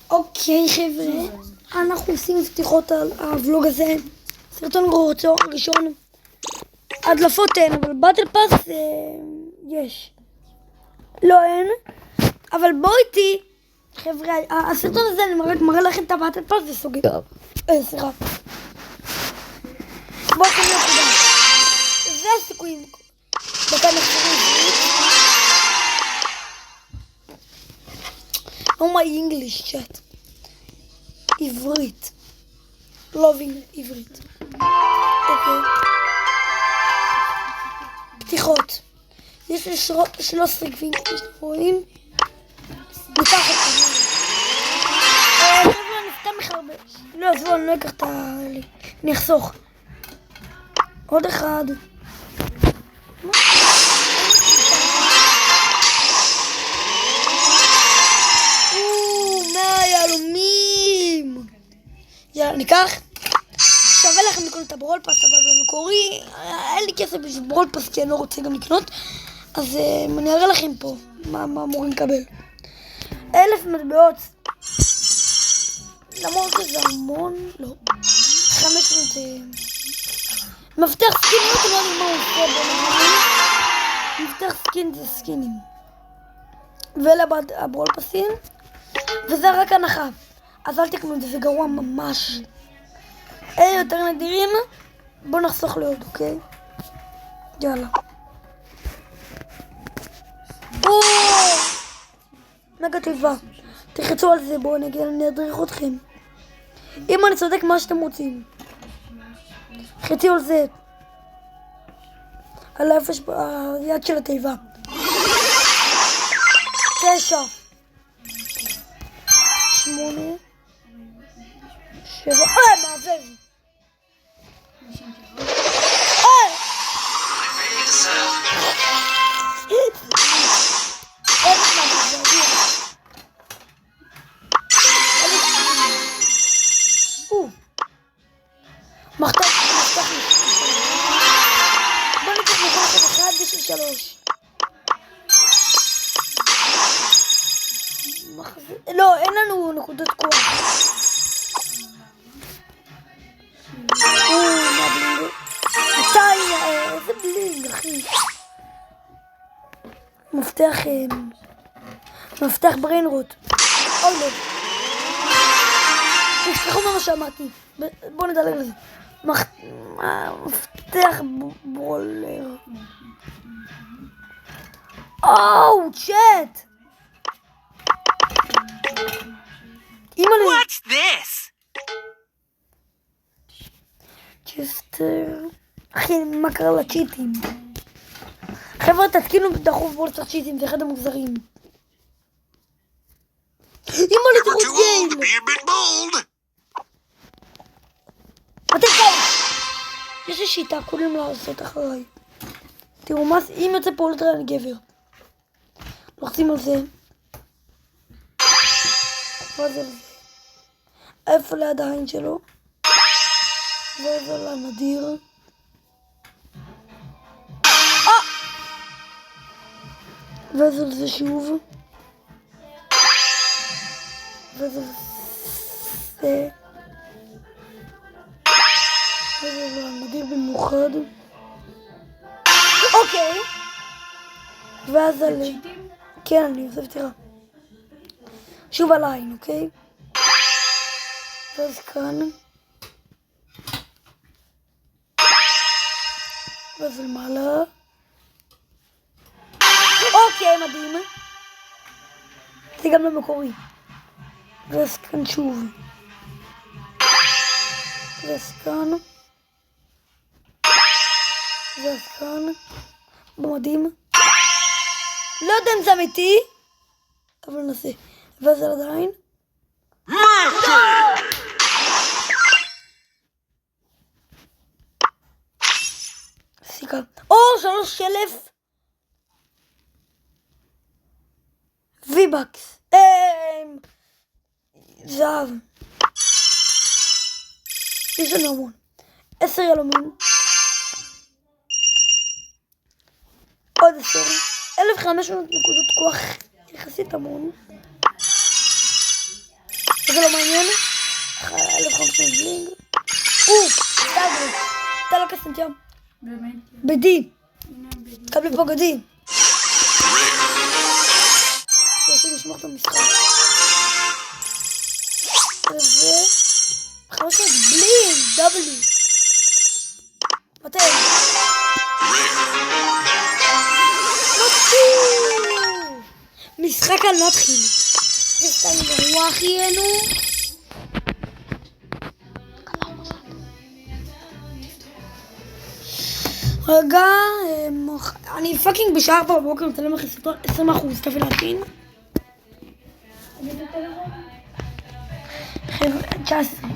אוקיי חבר'ה, אנחנו עושים פתיחות על הוולוג הזה. סרטון ראשון. הדלפות אין, אבל באטל פאס יש. לא אין, אבל בואו איתי חבר'ה, הסרטון הזה אני מראה לכם את הבאטל פאס וסוגר. סליחה. בואו תראו נקודה. זה הסיכויים. בכאן נחזרים. Oh my English chat. עברית. Loving עברית. אוקיי. פתיחות. יש לי 13 גבים, כמו שאתם רואים. מתחת כזה. חבר'ה, אני סתם מחרבש. לא, עזבו, אני לא אקח את אני אחסוך. עוד אחד. יאללה, ניקח. שווה לכם לקנות את הברול פס, אבל במקורי אין לי כסף בשביל ברול פס כי אני לא רוצה גם לקנות. אז אני אראה לכם פה מה אמורים לקבל. 1000 מטבעות. למרות שזה המון, לא. 500. מפתח סקין, לא יודעת מה הוא עושה בנהלים. מפתח סקין זה סקינים. ואלה הברול פסים. וזה רק הנחה. אז אל תקנו את זה, זה גרוע ממש. אלה יותר נדירים. בואו נחסוך לעוד, אוקיי? יאללה. מגה טבע. תחצו על זה, בואו אני אדריך אתכם. אם אני צודק מה שאתם רוצים. חצי על זה. על האפש ביד של התיבה. 9 8 7 מעבב. בוא ניקח מכל אחד בשביל 3. לא, אין לנו נקודות כוח. מה בלינג? איזה בלינג, אחי? מפתח בריינרוט. אוי לא. תשכחו מה שאמרתי. בואו נדלג לזה. מפתח ברולר. צ'אט! What's this? צ'סטר. אחי, מה קרה לצ'יטים? חבר'ה, תתקינו דחוף בו לצח צ'יטים, זה אחד המוגזרים. אימא לי תחוץ גייל! מתי כאלה? יש לי שיטה, כולם לעשות אחריי. תראו, אם יוצא פה אולטרה אני גבר. לוחצים על זה. מה זה? איפה ליד העין שלו? וזה לנדיר. וזה לזה שוב. וזה לזה. וזה לנדיר במיוחד. אוקיי. ואז על... כן, אני עושה פתירה. שוב על העין, אוקיי? ואז כאן. ואז למעלה. אוקיי, מדהים. זה גם במקורי. ואז כאן שוב. ואז כאן. ואז כאן. במדהים. לא יודע אם זה אמיתי. אבל נעשה. ואז על עדיין. סיכה. 3,000 ויבקס. זהב. יש לנו המון. 10 ילומים. עוד 10. 1,500 נקודות כוח. יחסית המון. בלינג. סטארדרופ. אתה לא קסנטיה. באמת? בדי. הנה בדיוק. קבלי פה גדי. שישי לשמור את המשחק. וזה... 500 בלינג. דאבלי. מתי? משחק על מתחיל. זה סתם גרוע אחיינו. רגע, אני פאקינג בשעה 4 בבוקר מצלם אחרי סרטון 20%, תביא להכין. 19.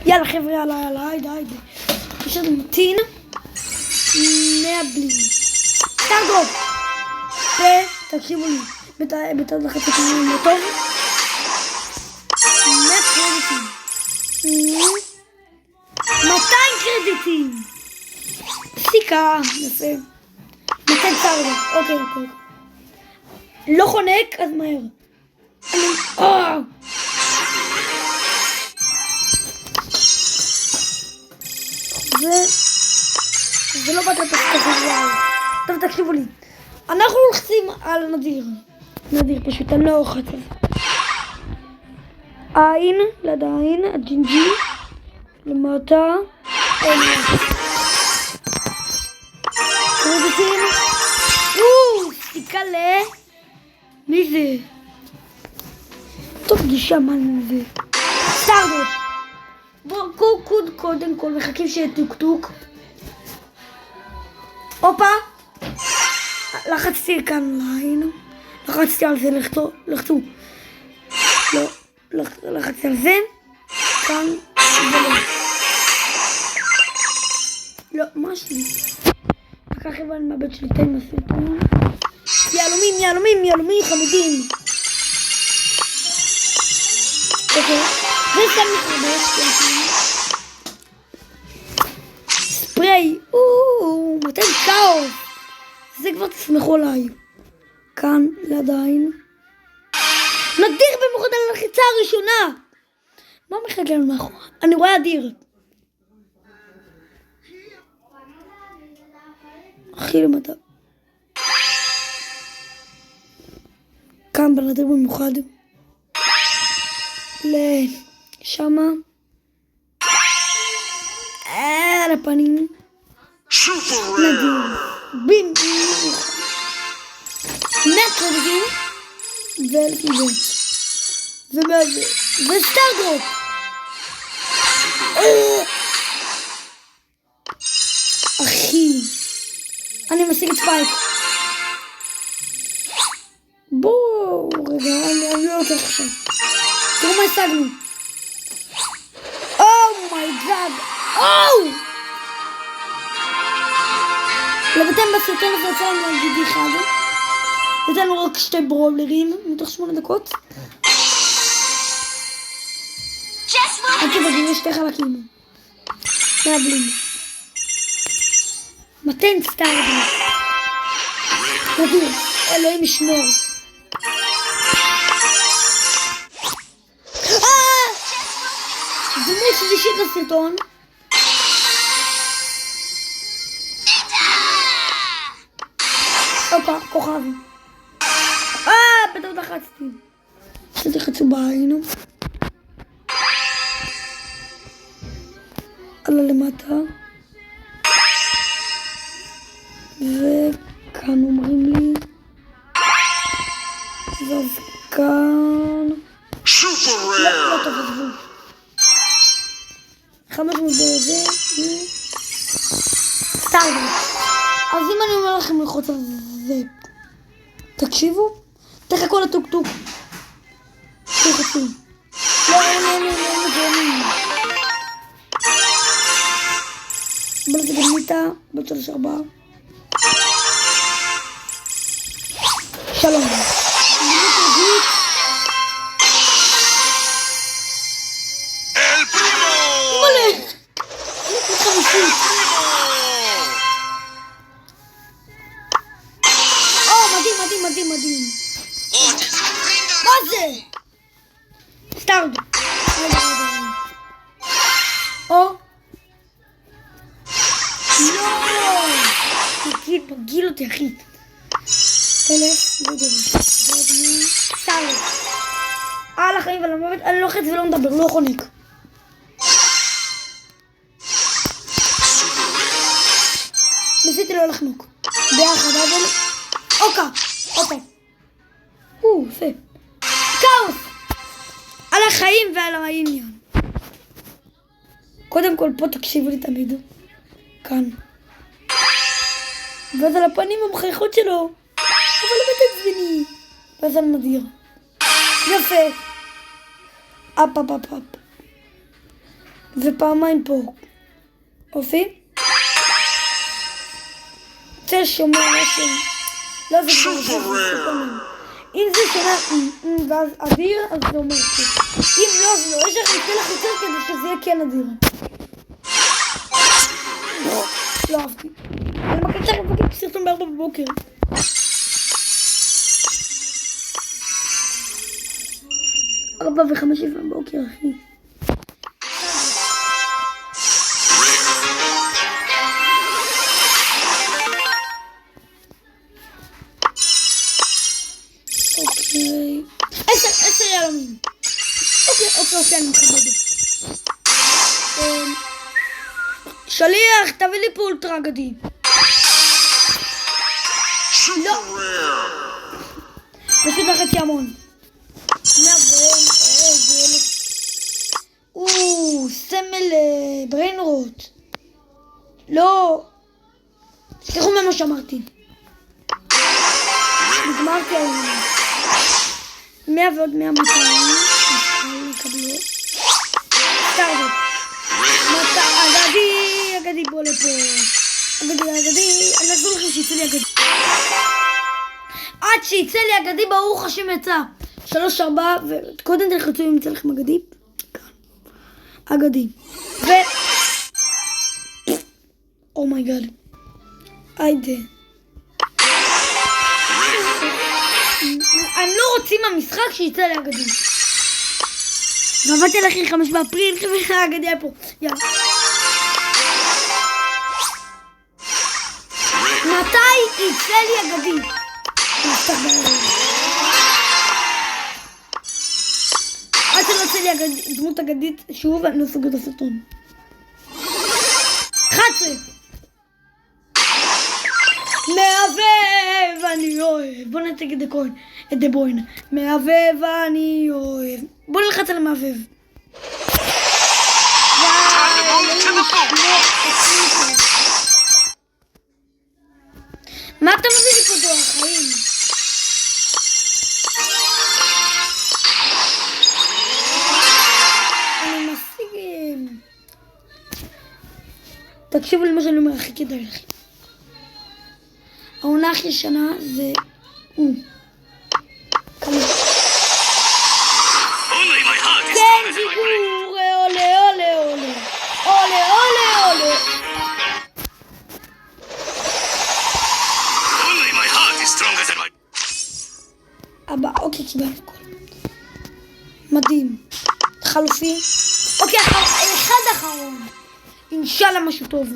יאללה חבר'ה, יאללה, היידה. יש לנו מתין 100 בלינג. סטארדרופ. תקשיבו לי, בתור לחצי כמובן לא טוב. 100 קרדיטים. 200 קרדיטים. סיכה, יפה. 200 סטארדרופ, אוקיי. לא חונק, אז מהר. זה לא באת לפסקה. טוב, תקשיבו לי. אנחנו לוחצים על נדיר פשוט, אני לא לוחץ על זה. עין, ליד העין, הג'ינג'י, למטה, קרדיטים, סיכה מי זה? טוב, גישה מה זה? סטארדרופ. בואו קודם כל מחכים שיהיה טוק. הופה. לחצתי כאן ליין. לחצתי על זה, לחצו. לא, לחצתי על זה. כאן, ולא. לא, מה שלי? לקח אבל מהבית שלי, תן מסרטון. יהלומים, חמודים. אוקיי, זה סתם מחדש. ספרי, מתן כאוס. זה כבר תסמכו עליי. כאן, לידיים. נדיר במיוחד על הלחיצה הראשונה. מה מחכה לנו מאחורה? אני רואה אדיר. הכי למטה. כאן בנדיר במיוחד. לשמה. על הפנים. נדיר. בים. נקרדים. וסטארדרופ. אחי. אני משיג את ספייק. בואו, רגע, אני לא לוקח עכשיו. תראו מה השגנו. אומייגאד. לבטן בסרטון הזה יצא לנו על גידי אחד. יצא לנו רק 2 ברולרים מתוך 8 דקות. עד שבגלל יש 2 חלקים. מהבלים. מתן סטארדרופ. נדיר, אלוהים ישמור. זה מי שלישית לסרטון. הופה, כוכב. בטעות לחצתי. שתחצו בעין. עלה למטה. וכאן אומרים לי. ואז כאן. לא טוב, עזבו. 500 זה. סטארדרופ. אז אם אני אומר לכם ללחוץ על זה, תקשיבו, תחכו לטוק-טוק. תחכו. לא. בוא נגיד מיטה, בת 3-4. שלום. אל פרימו! מלא! מדהים. מה זה? סטארד. או. לא. תגיל אותי, אחי. 1000, לא יודע. סטארד. על החיים ועל המוות, אני לא חץ ולא מדבר, לא חונק. ניסיתי לא לחנוק. ביחד, אבל... אוקה. יפה. כאוס! על החיים ועל העניין. קודם כל פה תקשיבו לי תמיד. כאן. ואז על הפנים המחייכות שלו. אבל לא בתעצבני. ואז על נדיר. יפה. אפ. ופעמיים פה. אופי? צא שומע משהו. לא זה כבר. אם זה שומע ואז אדיר, אז זה אומר כן. אם לא, אז לא. יש לך ניתן לך יותר כדי שזה יהיה כן אדיר. לא אהבתי. אני מקצה לך מבקר סרטון ב4 בבוקר. ארבע ו5 בבוקר, אחי. אוקיי. 10 יהלומים. אוקיי, אני מכבדת. שליח, תביא לי פה אולטרה אגדי. לא. פשוט לחצי המון. סמל בריינרוט. לא. סליחו ממה שאמרתי. נגמרתי היום. 100 ועוד 100 200. נקבלו. סטארט. אגדי בוא לפה. אגדי. אני אעזור לכם שיצא לי אגדי. עד שיצא לי אגדי ברוך השם יצא. 3, 4 וקודם תלחצו אם יצא לכם אגדי. אגדי. אומייגאד. היידה. הם לא רוצים המשחק שיצא לי אגדי. ועבדתי לכי 5 באפריל, חבר'ה, אגדי היה פה. יאללה. מתי יצא לי אגדי? עד שלא יצא לי דמות אגדית שוב, אני לא סוגר את הסרטון. 11 מהבב אני אוהב. בוא נציג את דה ברוין. מהבב אני אוהב. בוא נלחץ על המהבב. מה אתה מביא לי פה דור החיים? אני משיג... תקשיבו למה שאני אומר, הכי כדאי לכם. העונה הכי ישנה זה... כמה? כן, דיבור! עולה! אבא, אוקיי, קיבלנו הכל. מדהים. חלופי. אוקיי, אחד אחרון. אינשאללה משהו טוב.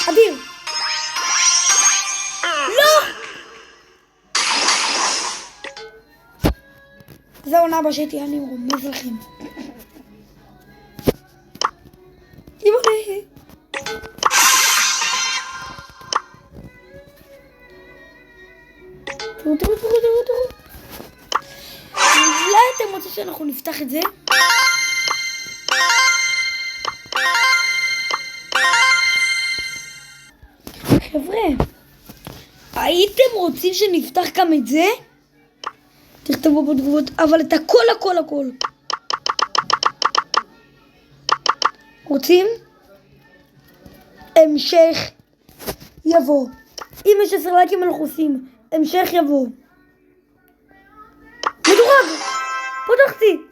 אדיר. לא! זה עונה הבאה שתהיה, אני רומז לכם. אימא'לה. תראו. אולי אתם רוצים שאנחנו נפתח את זה? חבר'ה, הייתם רוצים שנפתח גם את זה? תכתבו בתגובות, אבל את הכל. רוצים? המשך יבוא. אם יש 10 לייקים אנחנו עושים. המשך יבוא. מדורג! פותחתי!